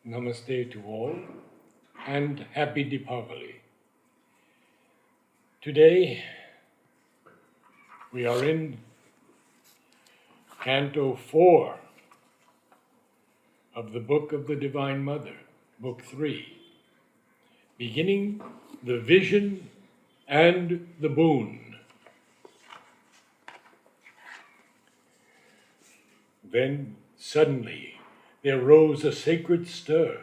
Namaste to all and happy Deepavali. Today we are in Canto 4 of the Book of the Divine Mother, Book 3, beginning the vision and the boon. Then suddenly there rose a sacred stir.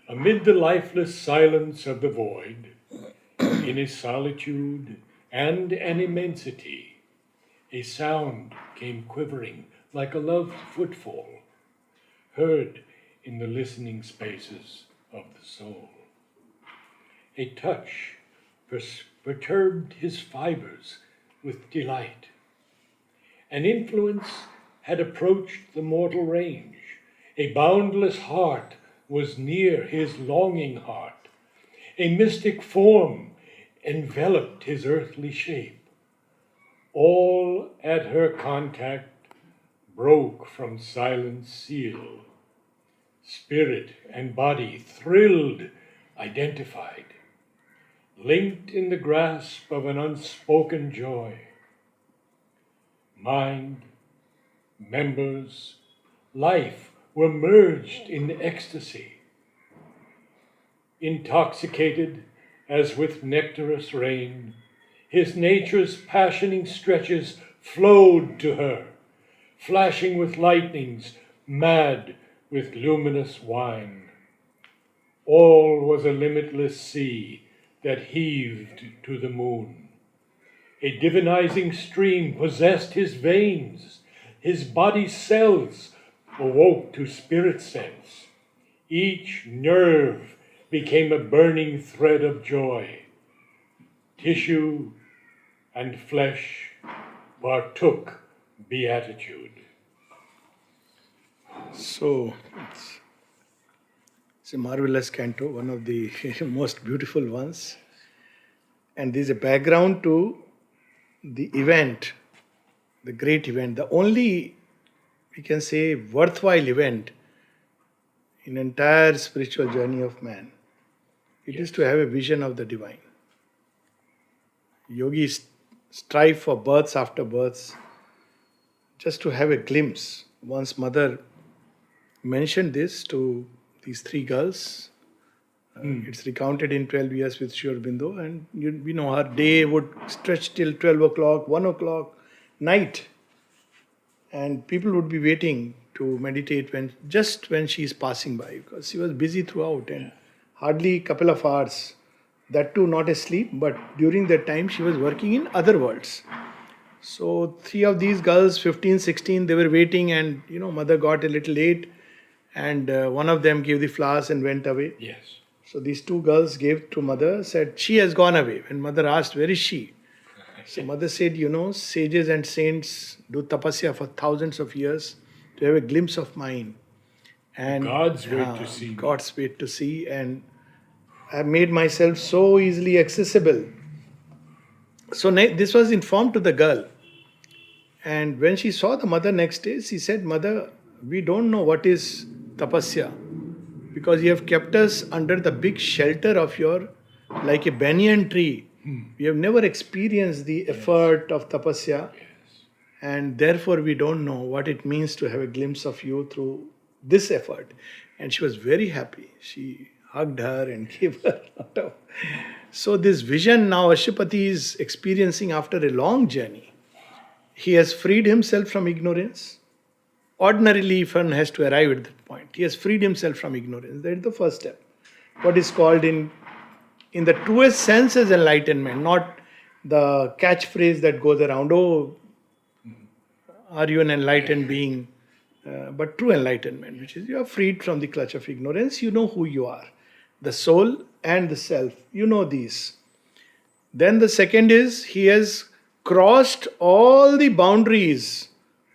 Amid the lifeless silence of the void, in a solitude and an immensity, a sound came quivering like a loved footfall, heard in the listening spaces of the soul. A touch perturbed his fibers with delight. An influence had approached the mortal range. A boundless heart was near his longing heart. A mystic form enveloped his earthly shape. All at her contact broke from silence seal. Spirit and body thrilled, identified, linked in the grasp of an unspoken joy. Mind, members, life were merged in ecstasy. Intoxicated as with nectarous rain, his nature's passioning stretches flowed to her, flashing with lightnings, mad with luminous wine. All was a limitless sea that heaved to the moon. A divinizing stream possessed his veins. His body's cells awoke to spirit sense. Each nerve became a burning thread of joy. Tissue and flesh partook beatitude. So, it's a marvelous canto, one of the most beautiful ones. And there's a background to the event, the great event, the only, we can say, worthwhile event in entire spiritual journey of man. It is to have a vision of the divine. Yogis strive for births after births just to have a glimpse. Once mother mentioned this to these three girls. It's recounted in 12 years with Sri Aurobindo, and you know her day would stretch till 12 o'clock, 1 o'clock, night. And people would be waiting to meditate when she is passing by, because she was busy throughout and hardly a couple of hours. That too not asleep, but during that time she was working in other worlds. So three of these girls, 15, 16, they were waiting, and mother got a little late, and one of them gave the flowers and went away. Yes. So these two girls gave to mother, said, she has gone away. When mother asked, where is she? So mother said, sages and saints do tapasya for thousands of years to have a glimpse of mine. And God's way to see. God's way to see. And I made myself so easily accessible. So this was informed to the girl. And when she saw the mother next day, she said, Mother, we don't know what is tapasya, because you have kept us under the big shelter of your, like a banyan tree. We have never experienced the effort of tapasya, and therefore we don't know what it means to have a glimpse of you through this effort. And she was very happy. She hugged her and gave her a lot of... So this vision now Ashupati is experiencing after a long journey. He has freed himself from ignorance. Ordinarily, if one has to arrive at that point, he has freed himself from ignorance. That is the first step. What is called in the truest sense as enlightenment, not the catchphrase that goes around, oh, are you an enlightened being? But true enlightenment, which is you are freed from the clutch of ignorance. You know who you are. The soul and the self. You know these. Then the second is he has crossed all the boundaries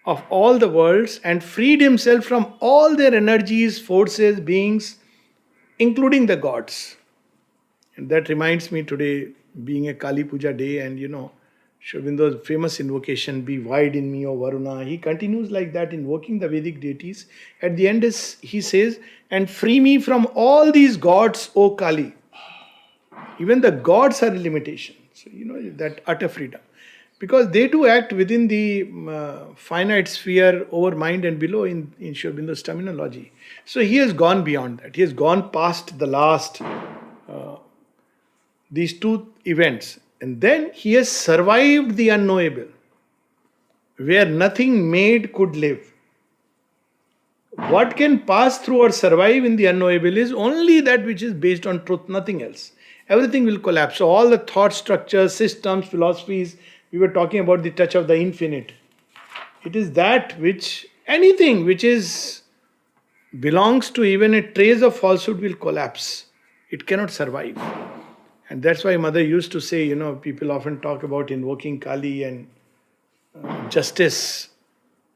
of all the worlds and freed himself from all their energies, forces, beings, including the gods. And that reminds me today, being a Kali Puja day, and Sri Aurobindo's famous invocation, "Be wide in me, O Varuna." He continues like that, invoking the Vedic deities. At the end, he says, "And free me from all these gods, O Kali." Even the gods are a limitation. So, that utter freedom. Because they too act within the finite sphere over mind and below in Sri Aurobindo's terminology. So he has gone beyond that. He has gone past the last, these two events. And then he has survived the unknowable, where nothing made could live. What can pass through or survive in the unknowable is only that which is based on truth, nothing else. Everything will collapse. So all the thought structures, systems, philosophies, we were talking about the touch of the infinite. It is that which, anything which belongs to even a trace of falsehood will collapse. It cannot survive. And that's why Mother used to say, people often talk about invoking Kali and justice.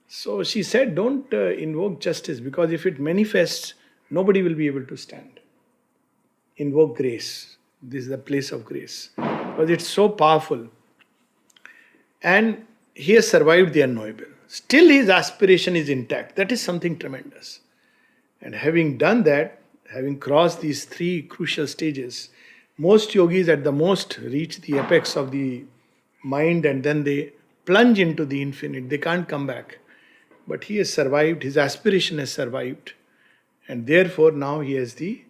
So she said, don't invoke justice, because if it manifests, nobody will be able to stand. Invoke grace. This is the place of grace. Because it's so powerful. And he has survived the unknowable. Still his aspiration is intact. That is something tremendous. And having done that, having crossed these three crucial stages, most yogis at the most reach the apex of the mind and then they plunge into the infinite. They can't come back. But he has survived, his aspiration has survived. And therefore now he has the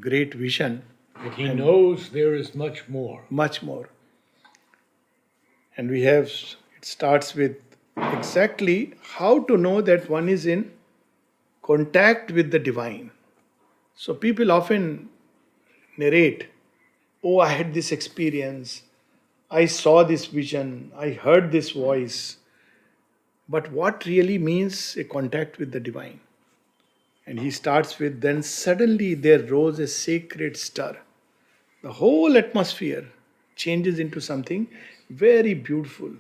great vision. But he knows there is much more. Much more. And it starts with exactly how to know that one is in contact with the divine. So people often narrate, "Oh, I had this experience, I saw this vision, I heard this voice." But what really means a contact with the divine? And he starts with, "Then suddenly there rose a sacred stir." The whole atmosphere changes into something very beautiful,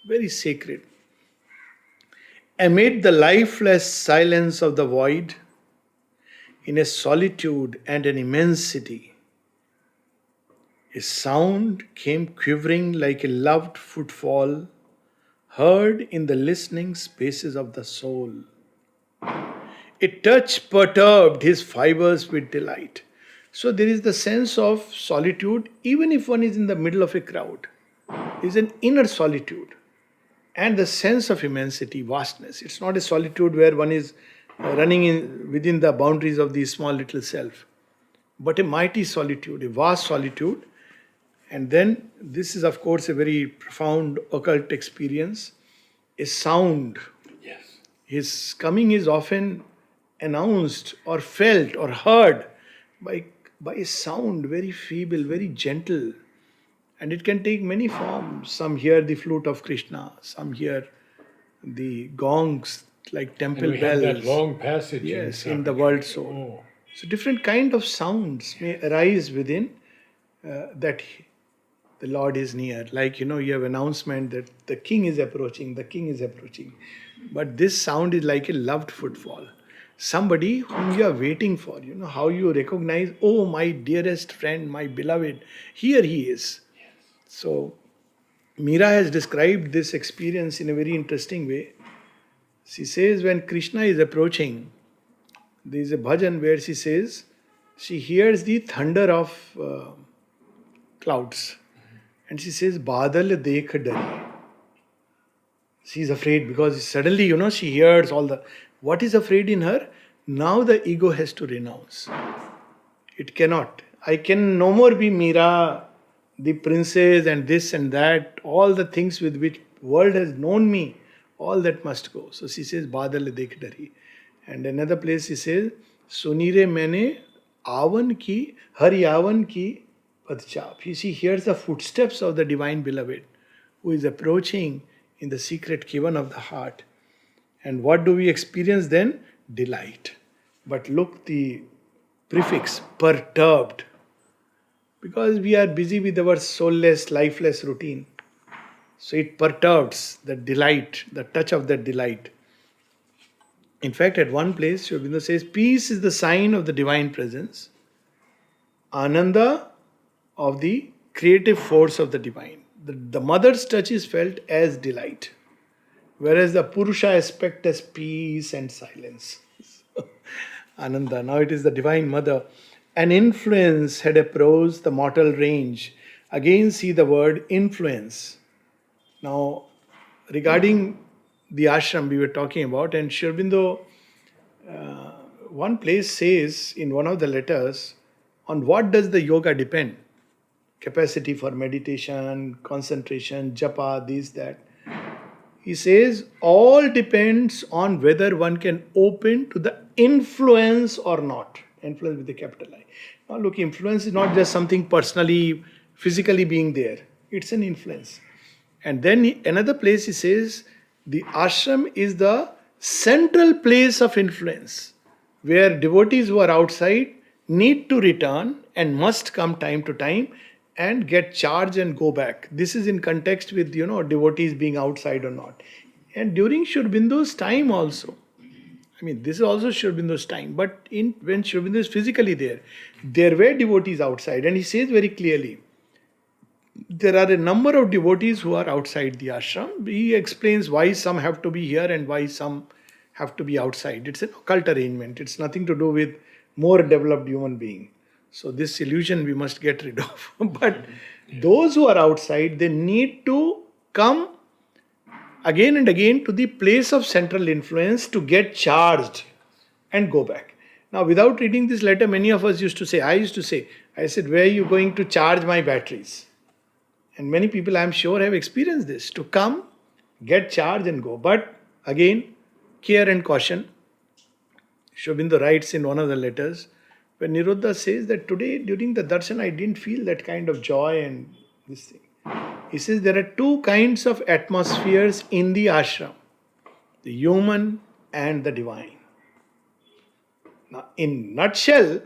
very sacred. Amid the lifeless silence of the void, in a solitude and an immensity, a sound came quivering like a loved footfall, heard in the listening spaces of the soul. A touch perturbed his fibers with delight. So there is the sense of solitude, even if one is in the middle of a crowd. There is an inner solitude and the sense of immensity, vastness. It's not a solitude where one is running within the boundaries of the small little self, but a mighty solitude, a vast solitude. And then this is, of course, a very profound occult experience. A sound. Yes. His coming is often announced or felt or heard by a sound, very feeble, very gentle. And it can take many forms. Some hear the flute of Krishna, some hear the gongs like temple And we bells. have that long passage. Yes, in the world soul. Oh. So different kind of sounds may arise within that the Lord is near. Like, you have announcement that the king is approaching, the king is approaching. But this sound is like a loved footfall. Somebody whom you are waiting for. How you recognize, "Oh, my dearest friend, my beloved, here he is." So Meera has described this experience in a very interesting way. She says when Krishna is approaching, there is a bhajan where she says she hears the thunder of clouds. And she says, "Badal dekh dari." She is afraid because suddenly, she hears all the... What is afraid in her? Now the ego has to renounce. It cannot. I can no more be Meera, the princess and this and that, all the things with which world has known me, all that must go. So she says, "Badal dekh dari." And another place she says, "Sunire maine avan ki, hari avan ki padchap." She hears the footsteps of the divine beloved who is approaching in the secret cavern of the heart. And what do we experience then? Delight. But look, the prefix, perturbed. Because we are busy with our soulless, lifeless routine. So it perturbs the delight, the touch of that delight. In fact, at one place, Sri Aurobindo says, peace is the sign of the divine presence. Ananda of the creative force of the divine. the mother's touch is felt as delight, whereas the Purusha aspect as peace and silence. Ananda, now it is the Divine Mother. An influence had approached the mortal range. Again, see the word influence. Now, regarding the ashram we were talking about, and Sri Aurobindo, one place says in one of the letters, on what does the yoga depend? Capacity for meditation, concentration, japa, this, that. He says all depends on whether one can open to the influence or not. Influence with the capital I. Now look, influence is not just something personally, physically being there. It's an influence. And then another place he says the ashram is the central place of influence where devotees who are outside need to return and must come time to time and get charged and go back. This is in context with devotees being outside or not. And during Sri Aurobindo's time also, I mean this is also Sri Aurobindo's time, but when Sri Aurobindo is physically there were devotees outside, and he says very clearly, there are a number of devotees who are outside the ashram. He explains why some have to be here and why some have to be outside. It's an occult arrangement. It's nothing to do with more developed human being. So this illusion we must get rid of. But those who are outside, they need to come again and again to the place of central influence to get charged and go back. Now, without reading this letter, many of us used to say, I said, where are you going to charge my batteries? And many people, I am sure, have experienced this. To come, get charged and go. But again, care and caution. Sri Aurobindo writes in one of the letters, when Nirodha says that today during the darshan I didn't feel that kind of joy and this thing. He says there are two kinds of atmospheres in the ashram, the human and the divine. Now, in nutshell,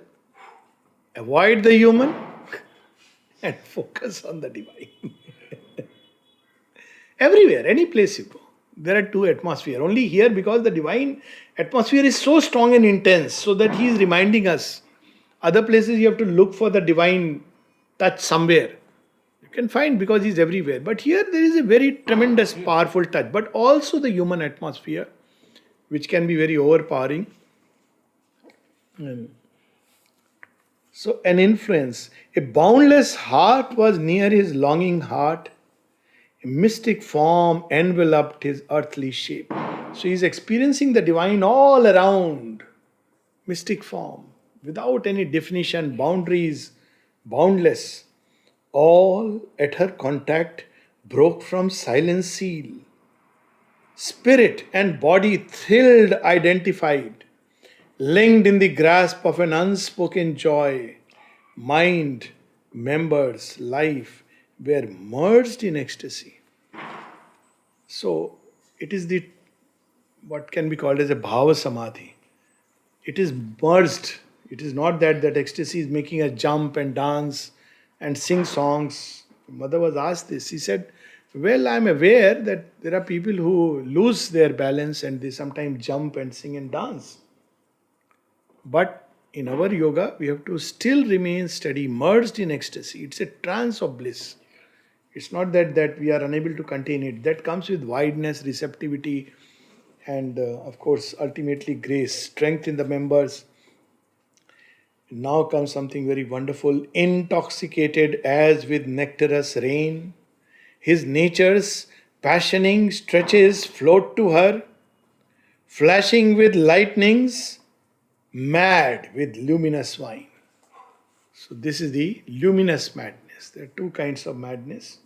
avoid the human and focus on the divine. Everywhere, any place you go, there are two atmospheres. Only here, because the divine atmosphere is so strong and intense, so that he is reminding us. Other places you have to look for the divine touch somewhere. You can find because he's everywhere. But here there is a very tremendous, powerful touch. But also the human atmosphere, which can be very overpowering. So an influence. A boundless heart was near his longing heart. A mystic form enveloped his earthly shape. So he is experiencing the divine all around. Mystic form. Without any definition, boundaries, boundless. All at her contact broke from silent seal. Spirit and body thrilled, identified, linked in the grasp of an unspoken joy. Mind, members, life were merged in ecstasy. So it is what can be called as a bhava samadhi. It is merged. It is not that ecstasy is making us jump and dance and sing songs. Mother was asked this. She said, well, I am aware that there are people who lose their balance and they sometimes jump and sing and dance. But in our yoga, we have to still remain steady, merged in ecstasy. It's a trance of bliss. It's not that we are unable to contain it. That comes with wideness, receptivity, and of course, ultimately grace, strength in the members. Now comes something very wonderful. Intoxicated as with nectarous rain, his nature's passioning stretches float to her, flashing with lightnings, mad with luminous wine. So this is the luminous madness. There are two kinds of madness.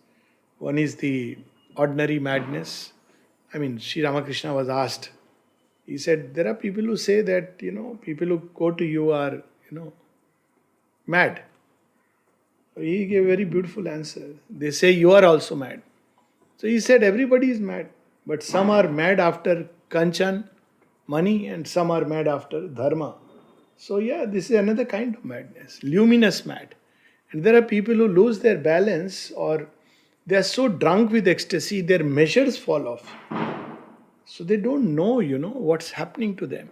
One is the ordinary madness. I mean, Sri Ramakrishna was asked. He said, there are people who say that, people who go to you are, mad. He gave a very beautiful answer. They say you are also mad. So he said everybody is mad. But some are mad after kanchan, money, and some are mad after dharma. So yeah, this is another kind of madness. Luminous mad. And there are people who lose their balance or they are so drunk with ecstasy, their measures fall off. So they don't know, what's happening to them.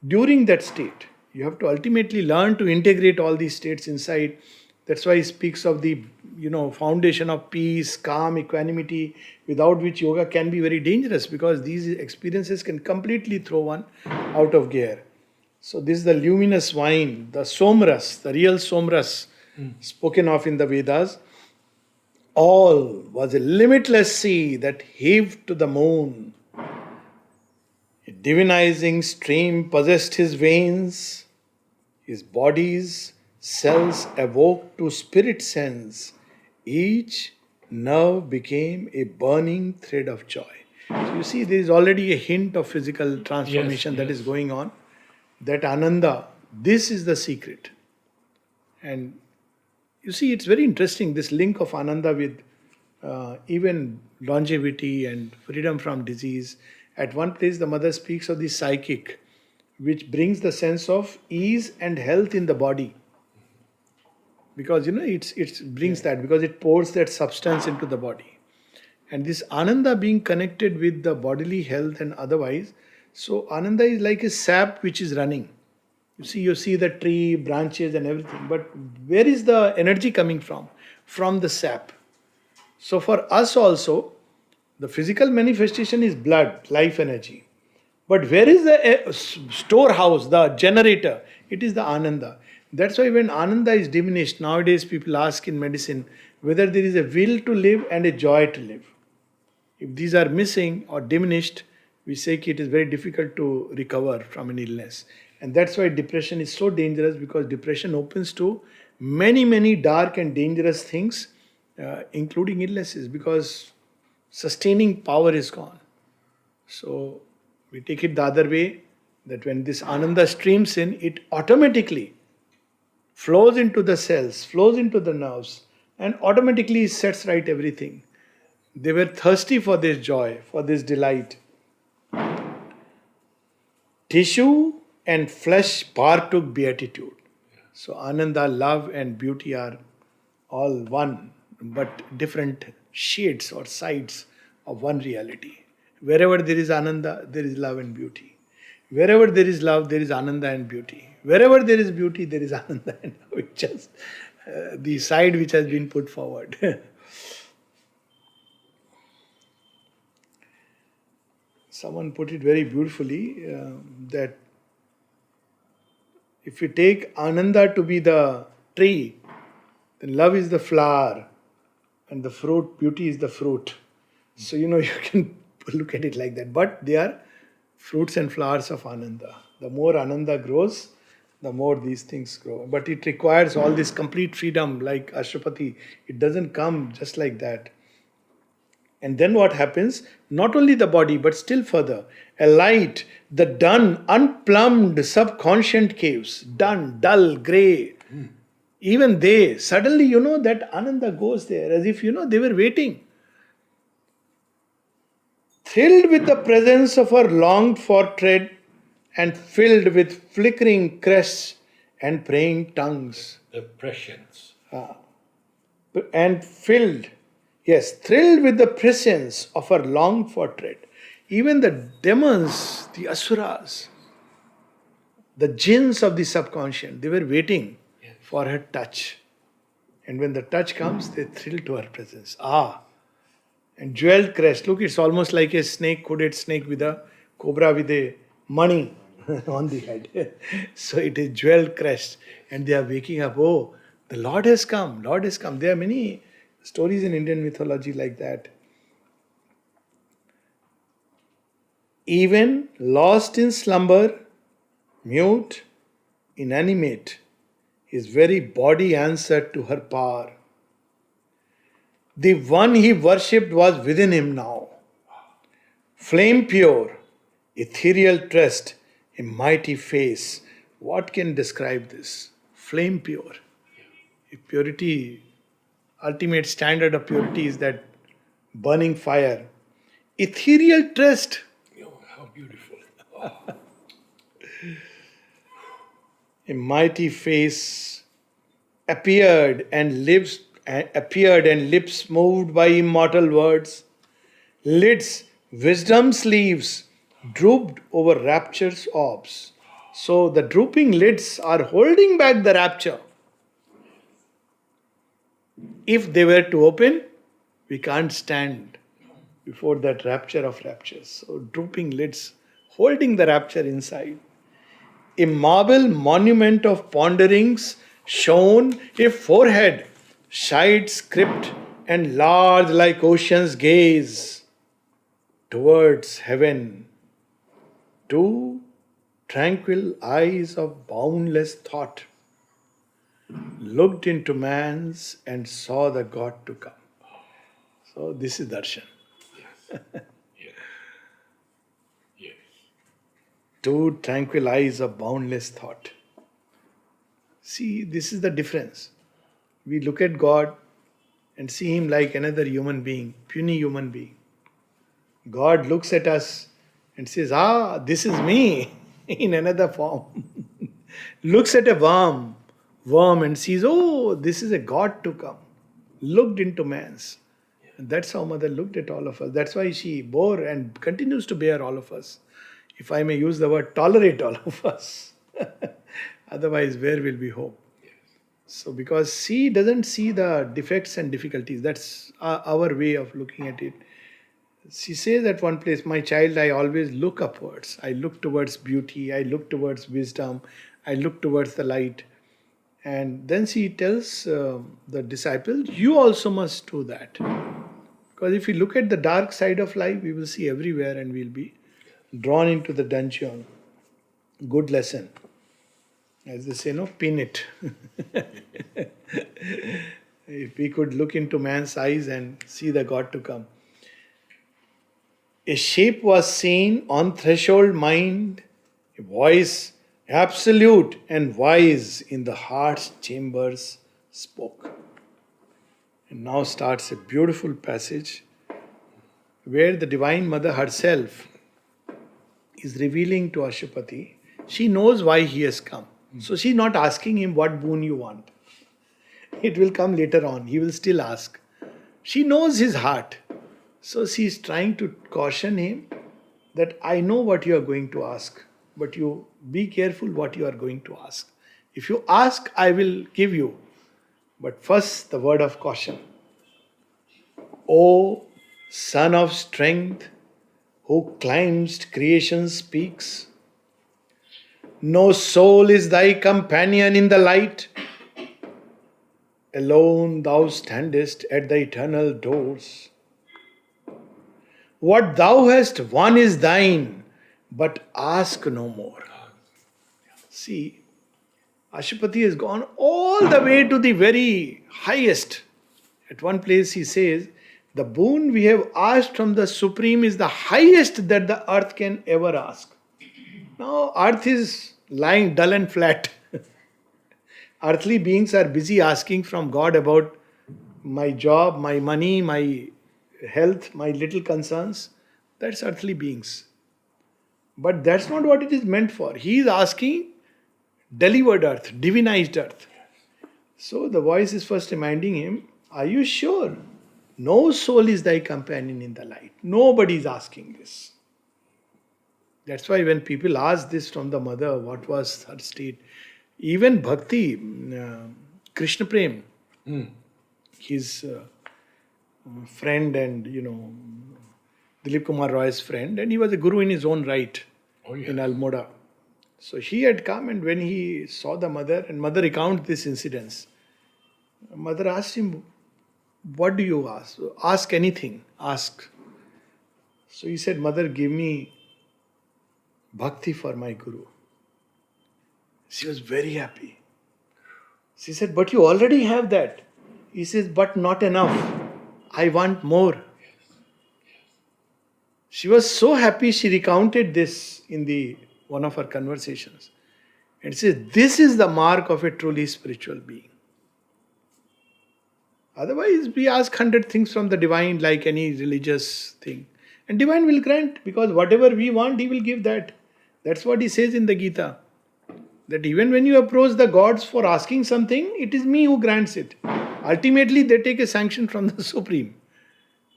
During that state, you have to ultimately learn to integrate all these states inside. That's why he speaks of the foundation of peace, calm, equanimity, without which yoga can be very dangerous, because these experiences can completely throw one out of gear. So this is the luminous wine, the somras, the real somras spoken of in the Vedas. All was a limitless sea that heaved to the moon. A divinizing stream possessed his veins. His body's cells awoke to spirit sense. Each nerve became a burning thread of joy. So you see, there is already a hint of physical transformation that is going on. That Ananda, this is the secret. And you see, it's very interesting, this link of Ananda with even longevity and freedom from disease. At one place, the mother speaks of the psychic, which brings the sense of ease and health in the body. Because it brings that, because it pours that substance into the body. And this Ananda being connected with the bodily health and otherwise, so Ananda is like a sap which is running. You see the tree, branches and everything, but where is the energy coming from? From the sap. So for us also, the physical manifestation is blood, life energy. But where is the storehouse, the generator? It is the Ananda. That's why when Ananda is diminished, nowadays people ask in medicine whether there is a will to live and a joy to live. If these are missing or diminished, we say it is very difficult to recover from an illness. And that's why depression is so dangerous, because depression opens to many, many dark and dangerous things, including illnesses, because sustaining power is gone. So we take it the other way, that when this Ananda streams in, it automatically flows into the cells, flows into the nerves, and automatically sets right everything. They were thirsty for this joy, for this delight. Tissue and flesh partook beatitude. So Ananda, love and beauty are all one, but different shades or sides of one reality. Wherever there is Ananda, there is love and beauty. Wherever there is love, there is Ananda and beauty. Wherever there is beauty, there is Ananda and love. It's just the side which has been put forward. Someone put it very beautifully, that if you take Ananda to be the tree, then love is the flower, and the fruit, beauty is the fruit. So you can look at it like that. But they are fruits and flowers of Ananda. The more Ananda grows, the more these things grow. But it requires all this complete freedom, like Ashtrapati. It doesn't come just like that. And then what happens? Not only the body, but still further. A light, the dun, unplumbed subconscious caves, dun, dull, grey. Even they, suddenly that Ananda goes there, as if they were waiting. Thrilled with the presence of our longed for tread, and filled with flickering crests and praying tongues. The prescience. And filled, yes, thrilled with the presence of her longed for tread. Even the demons, the asuras, the jinns of the subconscious, they were waiting for her touch. And when the touch comes, they thrill to her presence. And jeweled crest. Look, it's almost like a snake, hooded snake with a cobra with a money on the head. So it is jeweled crest. And they are waking up. Oh, the Lord has come. Lord has come. There are many stories in Indian mythology like that. Even lost in slumber, mute, inanimate, his very body answered to her power. The one he worshipped was within him now. Flame pure, ethereal trust, a mighty face. What can describe this? Flame pure. Purity, ultimate standard of purity is that burning fire. Ethereal trust. How beautiful. A mighty face appeared and lips moved by immortal words. Lids, wisdom sleeves, drooped over rapture's orbs. So the drooping lids are holding back the rapture. If they were to open, we can't stand before that rapture of raptures. So drooping lids, holding the rapture inside. A marble monument of ponderings shone, a forehead, shide script, and large like ocean's gaze towards heaven. Two tranquil eyes of boundless thought looked into man's and saw the God to come. So this is darshan. Yes. Yes. Two tranquil eyes of boundless thought. See, this is the difference. We look at God and see Him like another human being, puny human being. God looks at us and says, this is me in another form. Looks at a worm and sees, this is a God to come. Looked into man's. And that's how Mother looked at all of us. That's why she bore and continues to bear all of us. If I may use the word, tolerate all of us. Otherwise, where will we hope? So, because she doesn't see the defects and difficulties, that's our way of looking at it. She says at one place, my child, I always look upwards. I look towards beauty. I look towards wisdom. I look towards the light. And then she tells the disciples, you also must do that. Because if we look at the dark side of life, we will see everywhere and we'll be drawn into the dungeon. Good lesson. As they say, pin it. If we could look into man's eyes and see the God to come. A shape was seen on threshold mind, a voice absolute and wise in the heart's chambers spoke. And now starts a beautiful passage where the Divine Mother herself is revealing to Ashupati. She knows why he has come. So she's not asking him what boon you want. It will come later on. He will still ask. She knows his heart. So she is trying to caution him that I know what you are going to ask, but you be careful what you are going to ask. If you ask, I will give you. But first, the word of caution. O Son of Strength, who climbst creation's peaks, no soul is thy companion in the light. Alone thou standest at the eternal doors. What thou hast won is thine, but ask no more. See, Ashupati has gone all the way to the very highest. At one place he says, the boon we have asked from the Supreme is the highest that the earth can ever ask. Now, earth is lying dull and flat. Earthly beings are busy asking from God about my job, my money, my health, my little concerns. That's earthly beings. But that's not what it is meant for. He is asking delivered earth, divinized earth. So the voice is first reminding him, are you sure? No soul is thy companion in the light. Nobody is asking this. That's why when people ask this from the mother, what was her state? Even Bhakti, Krishna Prem, his friend and, Dilip Kumar Roy's friend, and he was a guru in his own right in Almoda. So he had come, and when he saw the mother, and mother recounts this incident, mother asked him, what do you ask? Ask anything, ask. So he said, mother, give me bhakti for my guru. She was very happy. She said, but you already have that. He says, but not enough. I want more. She was so happy, she recounted this in one of her conversations. And says, this is the mark of a truly spiritual being. Otherwise, we ask 100 things from the divine like any religious thing. And divine will grant, because whatever we want, he will give that. That's what he says in the Gita. That even when you approach the gods for asking something, it is me who grants it. Ultimately, they take a sanction from the Supreme.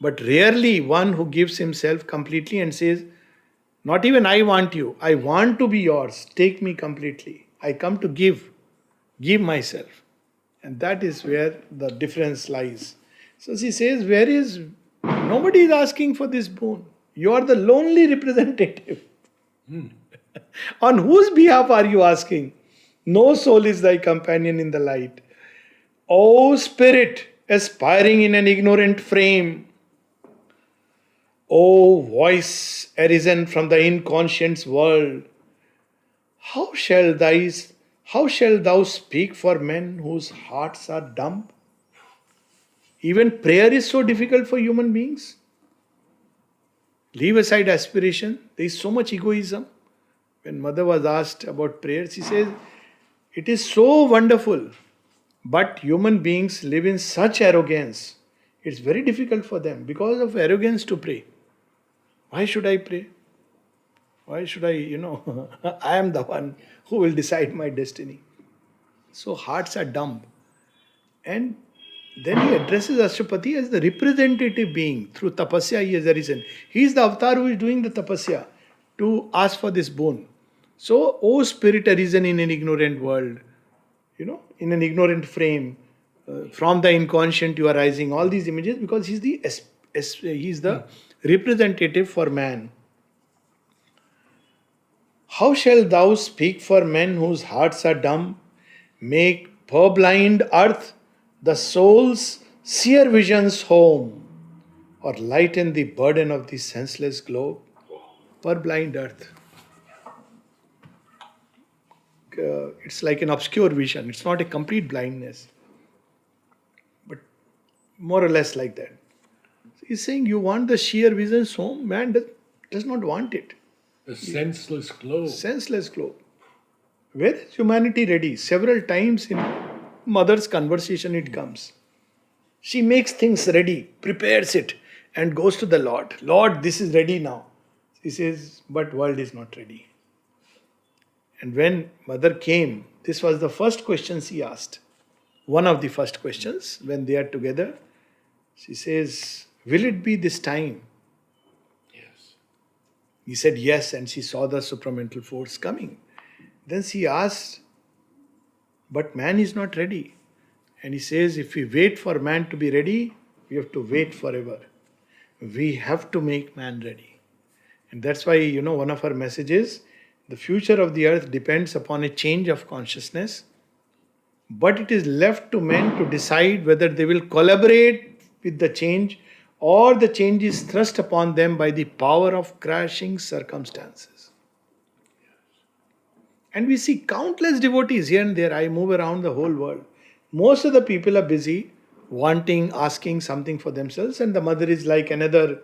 But rarely one who gives himself completely and says, not even I want you, I want to be yours, take me completely. I come to give myself. And that is where the difference lies. So she says, nobody is asking for this boon. You are the lonely representative. On whose behalf are you asking? No soul is thy companion in the light. O spirit, aspiring in an ignorant frame, O voice arisen from the inconscient's world, how shall thou speak for men whose hearts are dumb? Even prayer is so difficult for human beings. Leave aside aspiration. There is so much egoism. When mother was asked about prayer, she says, it is so wonderful, but human beings live in such arrogance. It's very difficult for them because of arrogance to pray. Why should I pray? Why should I, I am the one who will decide my destiny. So hearts are dumb. And then he addresses Ashwapati as the representative being. Through tapasya he has arisen. He is the avatar who is doing the tapasya to ask for this boon. So, O spirit arisen in an ignorant world, in an ignorant frame, from the inconscient you are rising, all these images, because he's the representative for man. How shall thou speak for men whose hearts are dumb? Make purblind earth the soul's seer vision's home, or lighten the burden of the senseless globe. Purblind earth. It's like an obscure vision. It's not a complete blindness, but more or less like that. So he's saying you want the sheer vision's home. Man does not want it. The senseless globe. Senseless globe. Where is humanity ready? Several times in mother's conversation it comes. She makes things ready, prepares it, and goes to the Lord. Lord, this is ready now. He says, but world is not ready. And when mother came, this was the first question she asked. One of the first questions when they are together. She says, will it be this time? Yes. He said yes, and she saw the supramental force coming. Then she asked, but man is not ready. And he says, if we wait for man to be ready, we have to wait forever. We have to make man ready. And that's why, one of our messages, the future of the earth depends upon a change of consciousness, but it is left to men to decide whether they will collaborate with the change or the change is thrust upon them by the power of crashing circumstances. And we see countless devotees here and there. I move around the whole world. Most of the people are busy asking something for themselves, and the mother is like another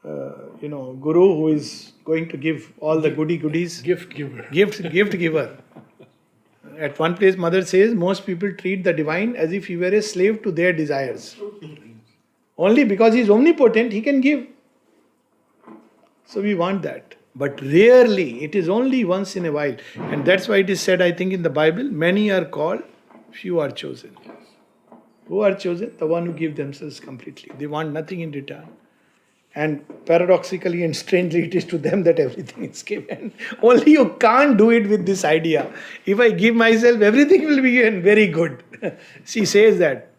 guru who is going to give all the goodies. Gift giver. Gift giver. At one place, mother says most people treat the divine as if he were a slave to their desires. Only because he is omnipotent, he can give. So we want that. But rarely, it is only once in a while. And that's why it is said, I think in the Bible, many are called, few are chosen. Who are chosen? The one who give themselves completely. They want nothing in return. And paradoxically and strangely, it is to them that everything is given. Only you can't do it with this idea. If I give myself, everything will be given. Very good. She says that.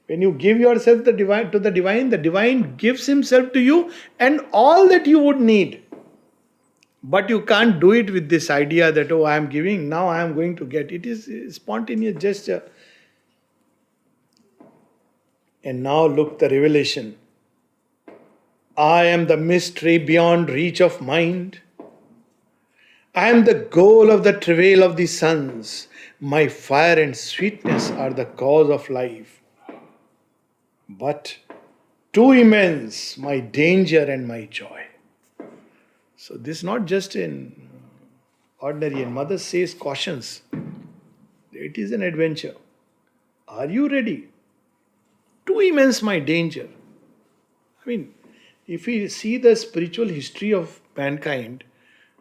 When you give yourself to the divine gives himself to you and all that you would need. But you can't do it with this idea that, I am giving, now I am going to get. It is a spontaneous gesture. And now look the revelation. I am the mystery beyond reach of mind. I am the goal of the travail of the suns. My fire and sweetness are the cause of life. But too immense, my danger and my joy. So this is not just in ordinary, and mother says cautions. It is an adventure. Are you ready? Too immense my danger. If we see the spiritual history of mankind,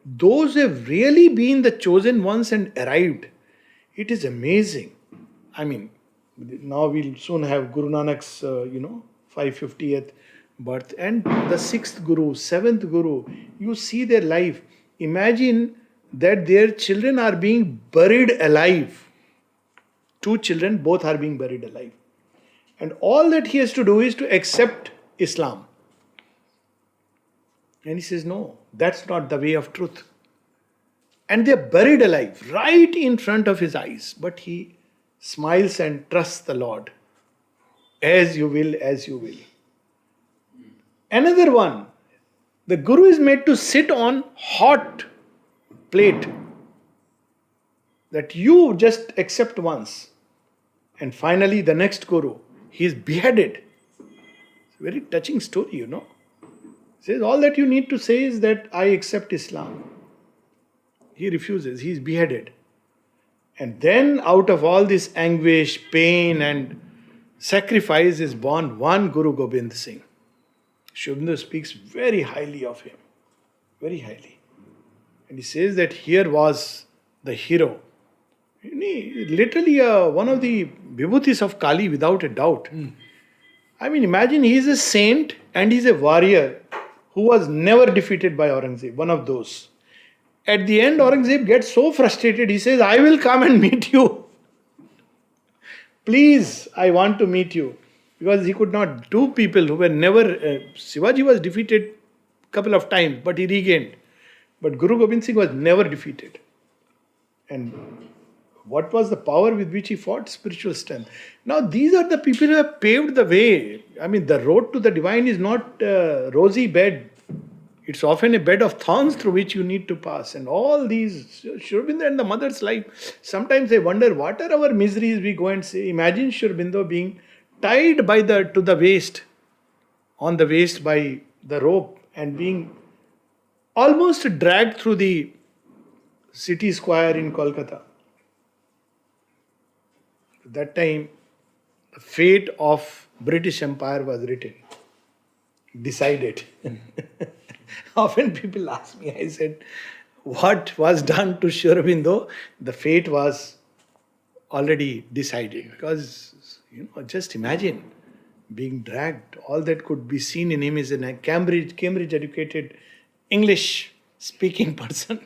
those who have really been the chosen ones and arrived, it is amazing. Now we'll soon have Guru Nanak's, 550th birth, and the 6th Guru, 7th Guru. You see their life. Imagine that their children are being buried alive two children, both are being buried alive. And all that he has to do is to accept Islam. And he says, no, that's not the way of truth. And they're buried alive right in front of his eyes. But he smiles and trusts the Lord. As you will, as you will. Another one, the Guru is made to sit on hot plate that you just accept once. And finally, the next Guru, he is beheaded. It's a very touching story, you know. He says, all that you need to say is that I accept Islam. He refuses, he is beheaded. And then out of all this anguish, pain and sacrifice is born one Guru Gobind Singh. Sri Aurobindo speaks very highly of him. Very highly. And he says that here was the hero. Literally one of the vibhutis of Kali without a doubt. I mean, imagine he is a saint and he is a warrior who was never defeated by Aurangzeb, one of those. At the end, Aurangzeb gets so frustrated, he says, I will come and meet you. Please, I want to meet you. Because he could not. Two people who were never... Shivaji was defeated a couple of times, but he regained. But Guru Gobind Singh was never defeated. And what was the power with which he fought? Spiritual strength. Now, these are the people who have paved the way. I mean, the road to the divine is not a rosy bed. It's often a bed of thorns through which you need to pass. And all these, Sri Aurobindo and the mother's life, sometimes I wonder what are our miseries. We go and say, imagine Sri Aurobindo being tied to the waist, on the waist by the rope and being almost dragged through the city square in Kolkata. At that time, the fate of British Empire was written, decided. Often people ask me, I said, what was done to Sri Aurobindo? The fate was already decided. Because, just imagine being dragged. All that could be seen in him is a Cambridge educated English speaking person.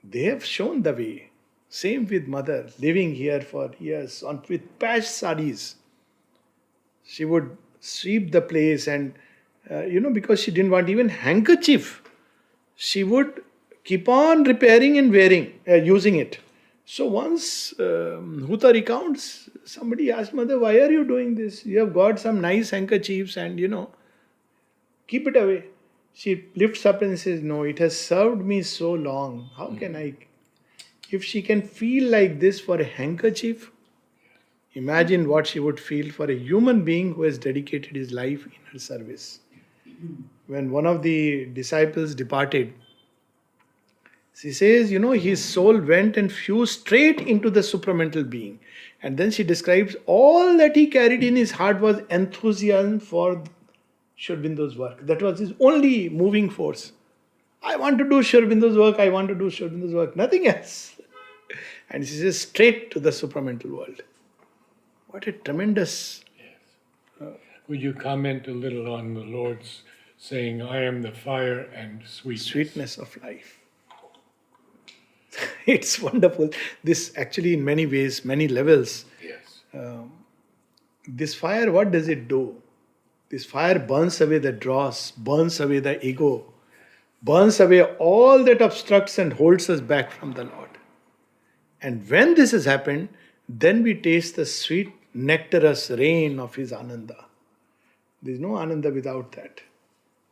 They have shown the way. Same with mother, living here for years with patched sarees. She would sweep the place and, because she didn't want even handkerchief, she would keep on repairing and using it. So once Huta recounts, somebody asked mother, why are you doing this? You have got some nice handkerchiefs and, keep it away. She lifts up and says, no, it has served me so long. How can I? If she can feel like this for a handkerchief, imagine what she would feel for a human being who has dedicated his life in her service. When one of the disciples departed, she says, his soul went and fused straight into the supramental being. And then she describes all that he carried in his heart was enthusiasm for Sri Aurobindo's work. That was his only moving force. I want to do Sri Aurobindo's work, I want to do Sri Aurobindo's work, nothing else. And she says, straight to the supramental world. What a tremendous... Yes. Would you comment a little on the Lord's saying, I am the fire and sweetness of life. It's wonderful. This actually in many ways, many levels. Yes. This fire, what does it do? This fire burns away the dross, burns away the ego, burns away all that obstructs and holds us back from the Lord. And when this has happened, then we taste the sweet nectarous rain of His Ananda. There is no Ananda without that.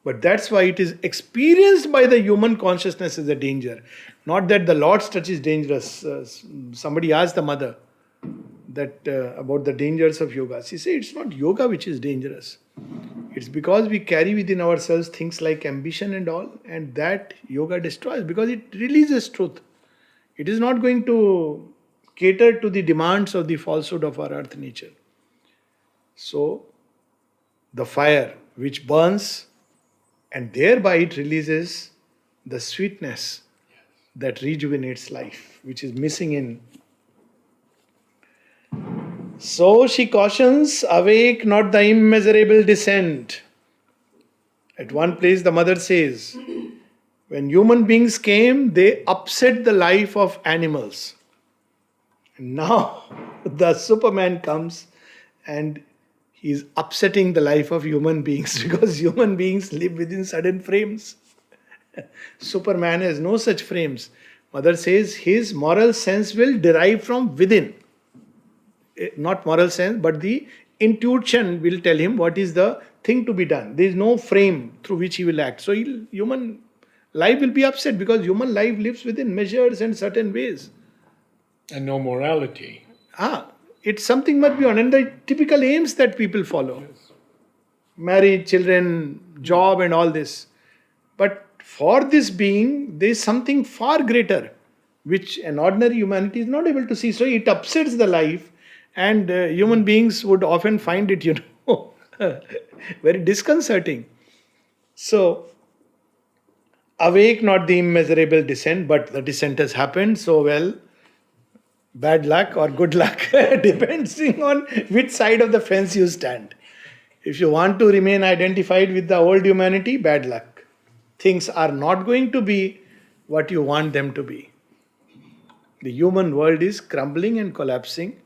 But that's why it is experienced by the human consciousness as a danger. Not that the Lord's touch is dangerous. Somebody asked the mother that about the dangers of yoga. She said, it's not yoga which is dangerous. It's because we carry within ourselves things like ambition and all, and that yoga destroys because it releases truth. It is not going to cater to the demands of the falsehood of our earth nature. So, the fire which burns, and thereby it releases the sweetness that rejuvenates life, which is missing in. So she cautions, awake not the immeasurable descent. At one place the mother says, when human beings came, they upset the life of animals. Now the Superman comes and he's upsetting the life of human beings because human beings live within certain frames. Superman has no such frames. Mother says his moral sense will derive from within. Not moral sense, but the intuition will tell him what is the thing to be done. There is no frame through which he will act. So human life will be upset because human life lives within measures and certain ways. And no morality. It's something much beyond. And the typical aims that people follow. Marriage, children, job and all this. But for this being, there is something far greater, which an ordinary humanity is not able to see. So it upsets the life, and human beings would often find it, very disconcerting. So, awake not the immeasurable descent, but the descent has happened. So, well, bad luck or good luck, depending on which side of the fence you stand. If you want to remain identified with the old humanity, bad luck. Things are not going to be what you want them to be. The human world is crumbling and collapsing,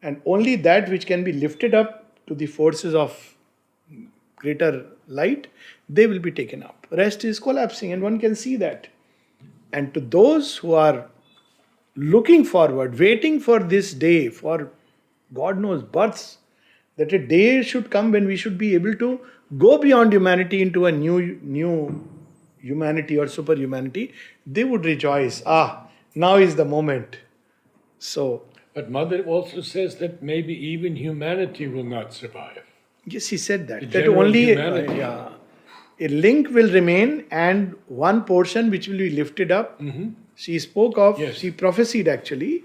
and only that which can be lifted up to the forces of greater light, they will be taken up. Rest is collapsing, and one can see that. And to those who are looking forward, waiting for this day, for God knows births, that a day should come when we should be able to go beyond humanity into a new humanity or superhumanity, they would rejoice. Now is the moment. So, But Mother also says that maybe even humanity will not survive. yes, he said The that. That general only humanity. a link will remain and one portion which will be lifted up. She spoke of, Yes. she prophesied actually,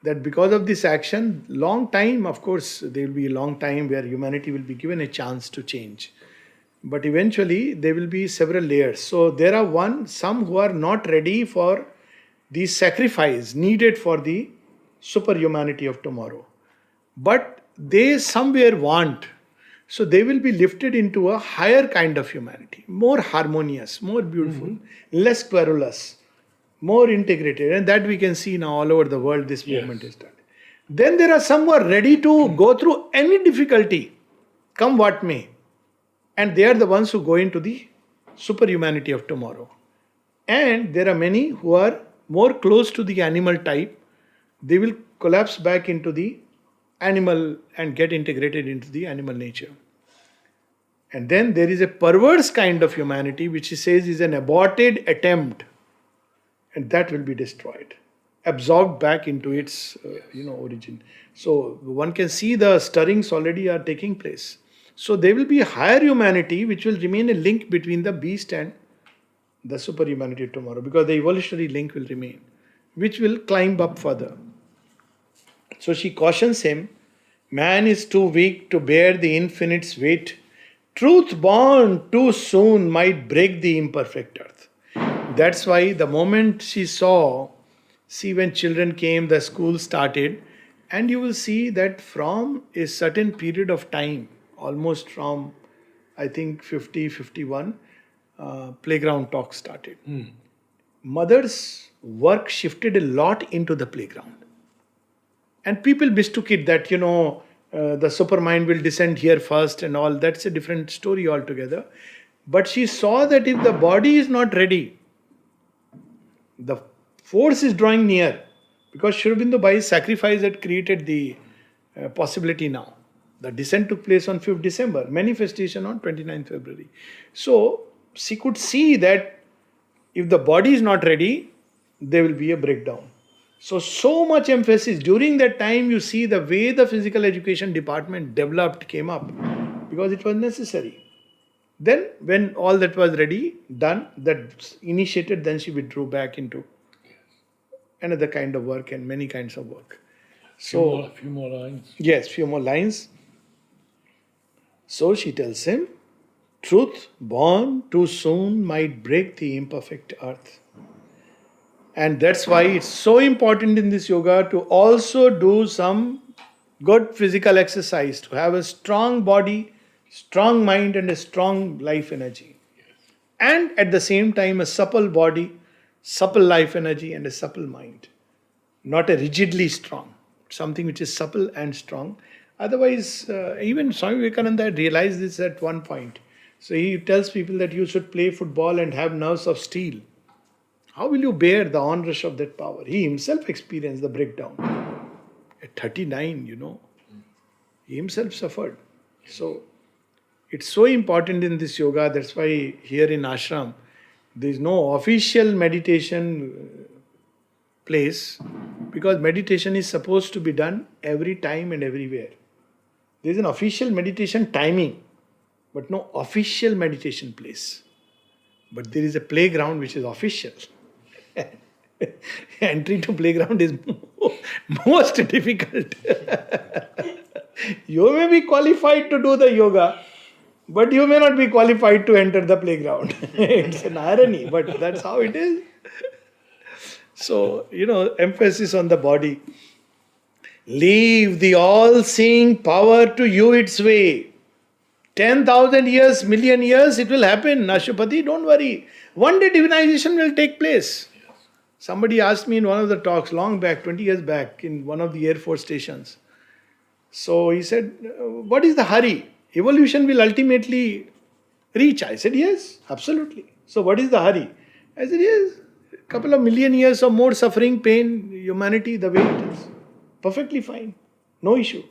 that because of this action, long time, of course, there will be a long time where humanity will be given a chance to change. But eventually, there will be several layers. So there are some who are not ready for the sacrifice needed for the superhumanity of tomorrow. But they somewhere want. So they will be lifted into a higher kind of humanity, more harmonious, more beautiful, less querulous, more integrated. And that we can see now all over the world, this Yes. movement is done. Then there are some who are ready to go through any difficulty, come what may. And they are the ones who go into the superhumanity of tomorrow. And there are many who are more close to the animal type. They will collapse back into the animal and get integrated into the animal nature. And then there is a perverse kind of humanity which he says is an aborted attempt, and that will be destroyed, absorbed back into its origin. So one can see the stirrings already are taking place. So there will be a higher humanity which will remain a link between the beast and the superhumanity tomorrow, because the evolutionary link will remain, which will climb up further. So she cautions him, man is too weak to bear the infinite's weight. Truth born too soon might break the imperfect earth. That's why the moment she saw, see when children came, the school started, and you will see that from a certain period of time, almost from I think 50, 51, playground talk started. Mother's work shifted a lot into the playground. And people mistook it that, the supermind will descend here first and all. That's a different story altogether. But she saw that if the body is not ready, the force is drawing near. Because Sri Aurobindo by his sacrifice had created the possibility now. The descent took place on 5th December, manifestation on 29th February. So she could see that if the body is not ready, there will be a breakdown. So much emphasis during that time, you see the way the physical education department developed, came up, because it was necessary. Then when all that was ready, done, that initiated, then she withdrew back into another kind of work and many kinds of work. So, Few more lines. yes, few more lines. So she tells him, truth born too soon might break the imperfect earth. And that's why it's so important in this yoga to also do some good physical exercise, to have a strong body, strong mind, and a strong life energy. And at the same time, a supple body, supple life energy, and a supple mind. not a rigidly strong, something which is supple and strong. Otherwise, even Swami Vivekananda realized this at one point. So he tells people that you should play football and have nerves of steel. How will you bear the onrush of that power? He himself experienced the breakdown. At 39, he himself suffered. So it's so important in this yoga. That's why here in ashram, there is no official meditation place, because meditation is supposed to be done every time and everywhere. There is an official meditation timing, but no official meditation place. But there is a playground which is official. Entry to playground is most difficult. You may be qualified to do the yoga, but you may not be qualified to enter the playground. It's an irony, but that's how it is. So, emphasis on the body. Leave the all-seeing power to you its way. 10,000 years, million years, it will happen. Ashwapati, don't worry. One day divinization will take place. Somebody asked me in one of the talks long back, 20 years back, in one of the Air Force stations. So he said, what is the hurry? Evolution will ultimately reach. I said, yes, absolutely. So what is the hurry? I said, yes, a couple of million years of more suffering, pain, humanity, the way it is. Perfectly fine. No issue.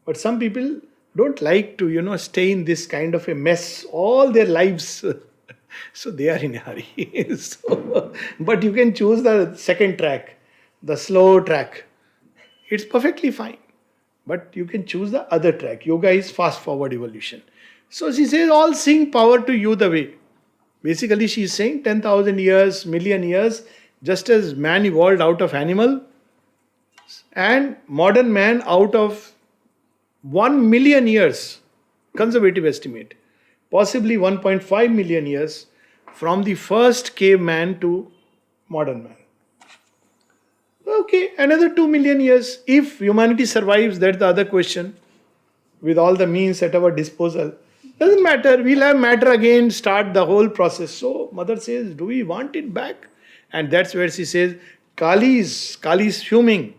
But some people don't like to, stay in this kind of a mess all their lives. So they are in a hurry. But you can choose the second track, the slow track. It's perfectly fine. But you can choose the other track. Yoga is fast forward evolution. So she says, all seeing power to you the way. Basically she is saying 10,000 years, million years, just as man evolved out of animal and modern man out of 1 million years, conservative estimate, possibly 1.5 million years from the first caveman to modern man. Okay, another 2 million years. If humanity survives, that's the other question. With all the means at our disposal. Doesn't matter, we'll have matter again, start the whole process. So mother says, do we want it back? And that's where she says, Kali is fuming.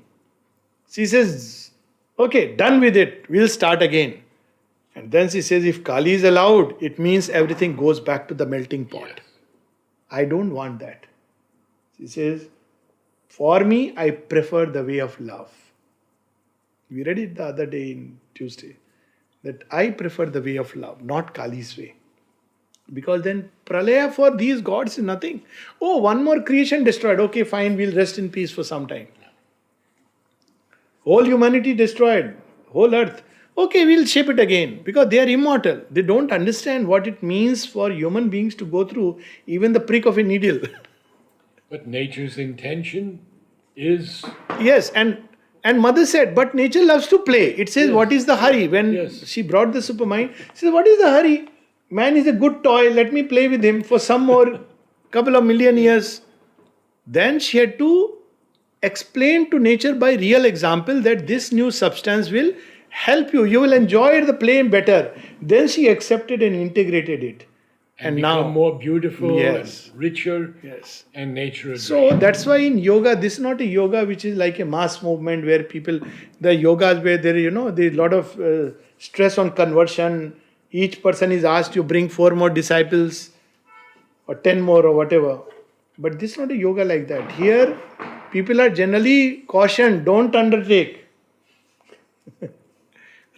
She says, okay, done with it, we'll start again. And then she says, if Kali is allowed, it means everything goes back to the melting pot. Yes. I don't want that. She says, for me, I prefer the way of love. We read it the other day in Tuesday. That I prefer the way of love, not Kali's way. Because then pralaya for these gods is nothing. Oh, one more creation destroyed. Okay, fine, we'll rest in peace for some time. Whole humanity destroyed. Whole earth. Okay, we'll shape it again. Because they are immortal. They don't understand what it means for human beings to go through even the prick of a needle. But nature's intention is... Yes, and mother said, but nature loves to play. It says, yes. What is the hurry? When she brought the supermind, she said, what is the hurry? Man is a good toy. Let me play with him for some more couple of million years. Then she had to explain to nature by real example that this new substance will help you. You will enjoy the play better. Then she accepted and integrated it. And become now more beautiful, and richer, and natural. So that's why in yoga, this is not a yoga which is like a mass movement where people, the yogas where there is a lot of stress on conversion. Each person is asked to bring 4 more disciples or 10 more or whatever. But this is not a yoga like that. Here, people are generally cautioned, don't undertake.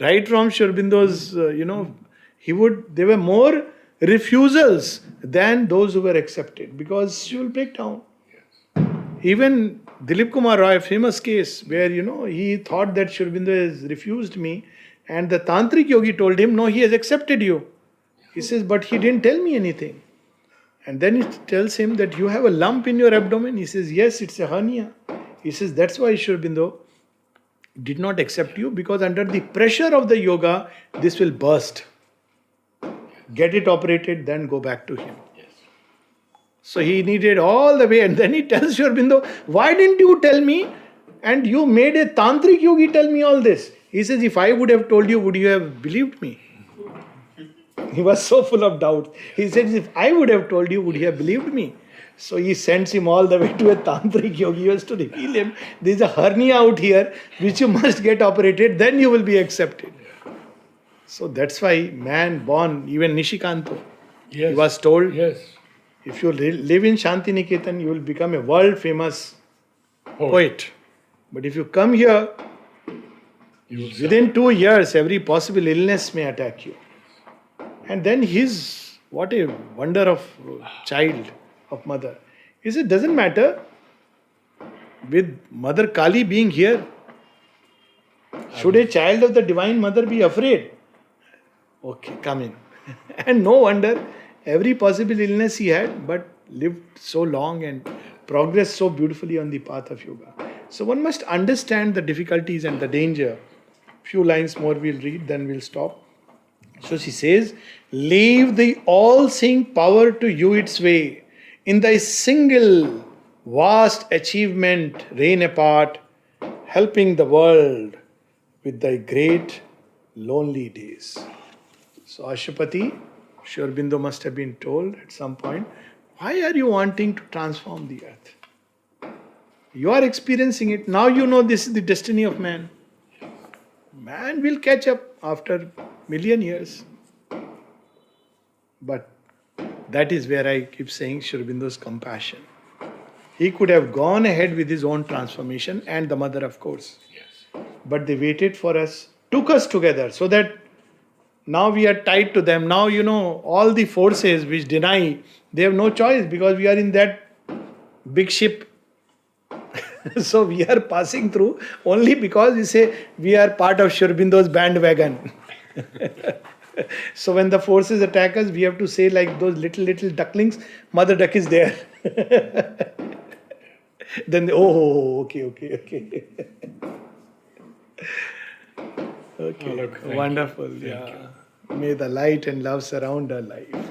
Right from Sri Aurobindo's, there were more refusals than those who were accepted, because she will break down. Yes. Even Dilip Kumar Roy, famous case where he thought that Sri Aurobindo has refused me, and the tantric yogi told him, no, he has accepted you. He says, but he didn't tell me anything. And then he tells him that you have a lump in your abdomen. He says, yes, it's a hernia. He says, that's why Sri Aurobindo did not accept you, because under the pressure of the yoga, this will burst. Get it operated, then go back to him. Yes. So he needed all the way, and then he tells Sri Aurobindo, why didn't you tell me? And you made a tantric yogi tell me all this. He says, if I would have told you, would you have believed me? He was so full of doubt. He says, if I would have told you, would you have believed me? So he sends him all the way to a tantric yogi. He has to reveal him, there is a hernia out here which you must get operated, then you will be accepted. So that's why man born, even Nishikanto, Yes. he was told, Yes. if you live in Shantiniketan, you will become a world famous poet. But if you come here, You will within 2 years, every possible illness may attack you. And then what a wonder of child, of mother. He said, doesn't matter, with Mother Kali being here, should a child of the Divine Mother be afraid? Okay, come in. And no wonder, every possible illness he had, but lived so long and progressed so beautifully on the path of yoga. So one must understand the difficulties and the danger. Few lines more we'll read, then we'll stop. So she says, leave the all-seeing power to you its way. In thy single vast achievement, reign apart, helping the world with thy great lonely days. So Ashwapati, Sri Aurobindo must have been told at some point, why are you wanting to transform the earth? You are experiencing it. Now you know this is the destiny of man. Man will catch up after million years. But that is where I keep saying Sri Aurobindo's compassion. He could have gone ahead with his own transformation, and the mother, of course. Yes. But they waited for us, took us together, so that now we are tied to them. Now, all the forces which deny, they have no choice because we are in that big ship. So we are passing through only because we say we are part of Sri Aurobindo's bandwagon. So when the forces attack us, we have to say like those little ducklings, Mother Duck is there. Then they, okay. Okay, Alok, thank you. wonderful. Thank Yeah. May the light and love surround our life.